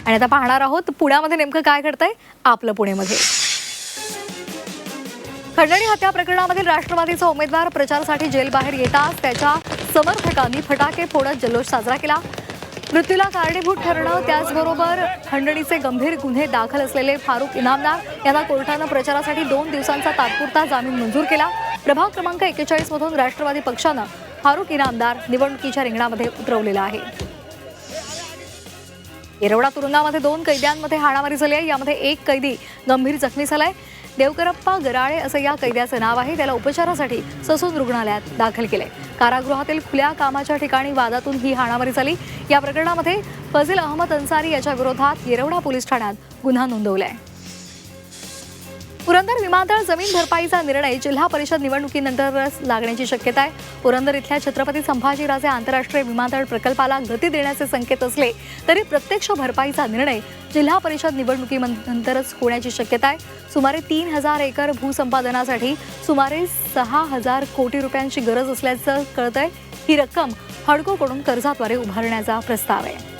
आणि आता पाहणार आहोत पुण्यामध्ये नेमकं काय घडतंय आपलं पुणेमध्ये. खंडणी हत्या प्रकरणामधील राष्ट्रवादीचा उमेदवार प्रचारासाठी जेलबाहेर येताच त्याच्या समर्थकांनी फटाके फोडत जल्लोष साजरा केला. मृत्यूला कारणीभूत ठरणं त्याचबरोबर खंडणीचे गंभीर गुन्हे दाखल असलेले फारुख इनामदार यांना कोर्टानं प्रचारासाठी 2 दिवसांचा तात्पुरता जामीन मंजूर केला. प्रभाग क्रमांक 41 मधून राष्ट्रवादी पक्षानं फारुख इनामदार निवडणुकीच्या रिंगणामध्ये उतरवलेला आहे. येरवडा तुरुंगामध्ये 2 कैद्यांमध्ये हाणामारी झाली आहे. यामध्ये एक कैदी गंभीर जखमी झालाय. देवकरप्पा गराळे असं या कैद्याचं नाव आहे. त्याला उपचारासाठी ससून रुग्णालयात दाखल केलंय. कारागृहातील खुल्या कामाच्या ठिकाणी वादातून ही हाणामारी झाली. या प्रकरणामध्ये फजील अहमद अन्सारी याच्या विरोधात येरवडा पोलीस ठाण्यात गुन्हा नोंदवलाय. पुरंदर विमानतळ जमीन भरपाईचा निर्णय जिल्हा परिषद निवडणुकीनंतरच लागण्याची शक्यता आहे. पुरंदर इथल्या छत्रपती संभाजीराजे आंतरराष्ट्रीय विमानतळ प्रकल्पाला गती देण्याचे संकेत असले तरी प्रत्यक्ष भरपाईचा निर्णय जिल्हा परिषद निवडणुकीनंतरच होण्याची शक्यता आहे. सुमारे 3000 एकर भूसंपादनासाठी सुमारे 6000 कोटी रुपयांची गरज असल्याचं कळतंय. ही रक्कम हडकोकडून कर्जाद्वारे उभारण्याचा प्रस्ताव आहे.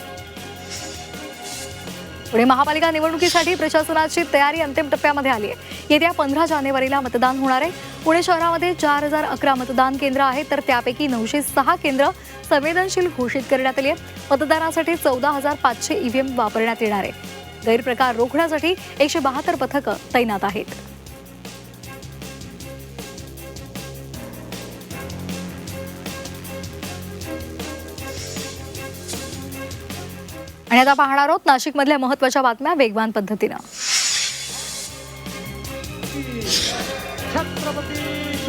पुणे महापालिका निवडणुकीसाठी प्रशासनाची तयारी अंतिम टप्प्यामध्ये आली आहे. येत्या 15 जानेवारीला मतदान होणार आहे. पुणे शहरामध्ये 4011 मतदान केंद्र आहेत, तर त्यापैकी 906 केंद्र संवेदनशील घोषित करण्यात आली आहे. मतदानासाठी 14500 ईव्हीएम वापरण्यात येणार आहे. गैरप्रकार रोखण्यासाठी 172 पथकं तैनात आहेत. आणि आता पाहणार आहोत नाशिकमधल्या महत्त्वाच्या बातम्या वेगवान पद्धतीनं.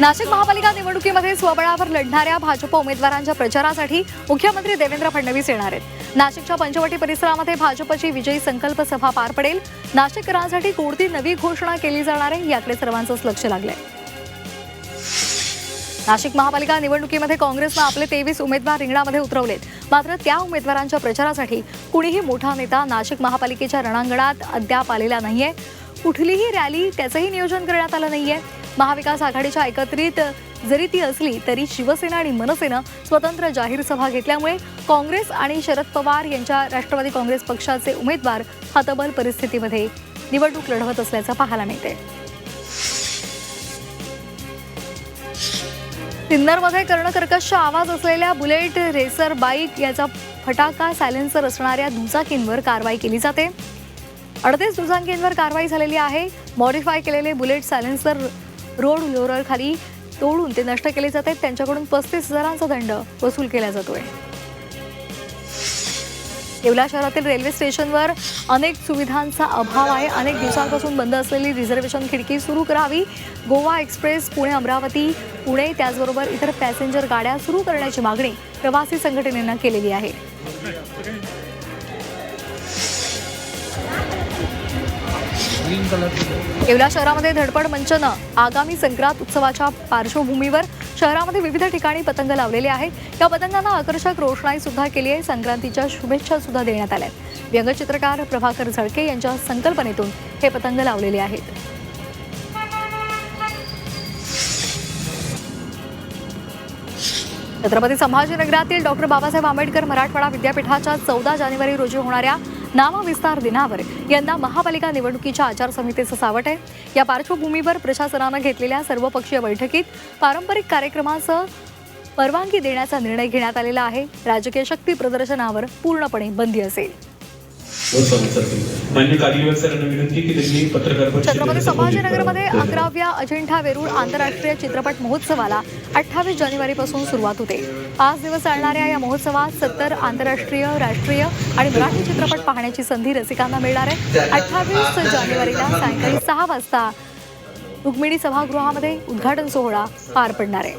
नाशिक महापालिका निवडणुकीमध्ये स्वबळावर लढणाऱ्या भाजप उमेदवारांच्या प्रचारासाठी मुख्यमंत्री देवेंद्र फडणवीस येणार आहेत. नाशिकच्या पंचवटी परिसरामध्ये भाजपची विजयी संकल्प सभा पार पडेल. नाशिककरांसाठी कोणती नवी घोषणा केली जाणार आहे याकडे सर्वांचंच लक्ष लागलंय. नाशिक महापालिका निवडणुकीमध्ये काँग्रेसनं आपले 23 उमेदवार रिंगणामध्ये उतरवलेत. मात्र त्या उमेदवारांच्या प्रचारासाठी कुणीही मोठा नेता नाशिक महापालिकेच्या रणांगणात अद्याप आलेला नाहीये. कुठलीही रॅली त्याचंही नियोजन करण्यात आलं नाहीये. महाविकास आघाडीच्या एकत्रित जरी ती असली तरी शिवसेना आणि मनसेनं स्वतंत्र जाहीर सभा घेतल्यामुळे काँग्रेस आणि शरद पवार यांच्या राष्ट्रवादी काँग्रेस पक्षाचे उमेदवार हतबल परिस्थितीमध्ये निवडणूक लढवत असल्याचं पाहायला मिळते. सिन्नरमध्ये कर्णकर्कश आवाज असलेल्या बुलेट रेसर बाईक याचा फटाका सायलेन्सर असणाऱ्या दुचाकींवर कारवाई केली जाते. 38 दुचाकींवर कारवाई झालेली आहे. मॉडिफाय केलेले बुलेट सायलेन्सर रोड रोलर खाली तोडून ते नष्ट केले जाते. त्यांच्याकडून 35,000चा दंड वसूल केला जातोय. येवला शहरातील रेल्वे स्टेशनवर अनेक सुविधांचा अभाव आहे. अनेक दिवसांपासून बंद असलेली रिझर्वेशन खिडकी सुरू करावी. गोवा एक्सप्रेस पुणे अमरावती पुणे त्याचबरोबर इतर पॅसेंजर गाड्या सुरू करण्याची मागणी प्रवासी संघटनेनं केलेली आहे. येवला शहरामध्ये धडपड मंचनं आगामी संक्रांत उत्सवाच्या पार्श्वभूमीवर शहरामध्ये विविध ठिकाणी पतंग लावलेले आहेत. या पतंगांना आकर्षक रोषणाई सुद्धा केली आहे. संक्रांतीच्या शुभेच्छा सुद्धा देण्यात आल्या. व्यंगचित्रकार प्रभाकर झळके यांच्या संकल्पनेतून हे पतंग लावलेले आहेत. छत्रपती संभाजीनगरातील डॉक्टर बाबासाहेब आंबेडकर मराठवाडा विद्यापीठाच्या 14 जानेवारी रोजी होणाऱ्या नामविस्तार दिनावर यंदा महापालिका निवडणुकीच्या आचारसंहितेचं सावट आहे. या पार्श्वभूमीवर प्रशासनानं घेतलेल्या सर्वपक्षीय बैठकीत पारंपरिक कार्यक्रमांसह परवानगी देण्याचा निर्णय घेण्यात आलेला आहे. राजकीय शक्ती प्रदर्शनावर पूर्णपणे बंदी असेल. छत्रपती संभाजीनगरमध्ये 11व्या अजिंठा वेरूळ आंतरराष्ट्रीय चित्रपट महोत्सवाला 28 जानेवारीपासून सुरुवात होते. 5 दिवस चालणाऱ्या या महोत्सवात 70 आंतरराष्ट्रीय राष्ट्रीय आणि मराठी चित्रपट पाहण्याची संधी रसिकांना मिळणार आहे. 28 जानेवारीला सायंकाळी 6 वाजता रुक्मिणी सभागृहामध्ये उद्घाटन सोहळा पार पडणार आहे.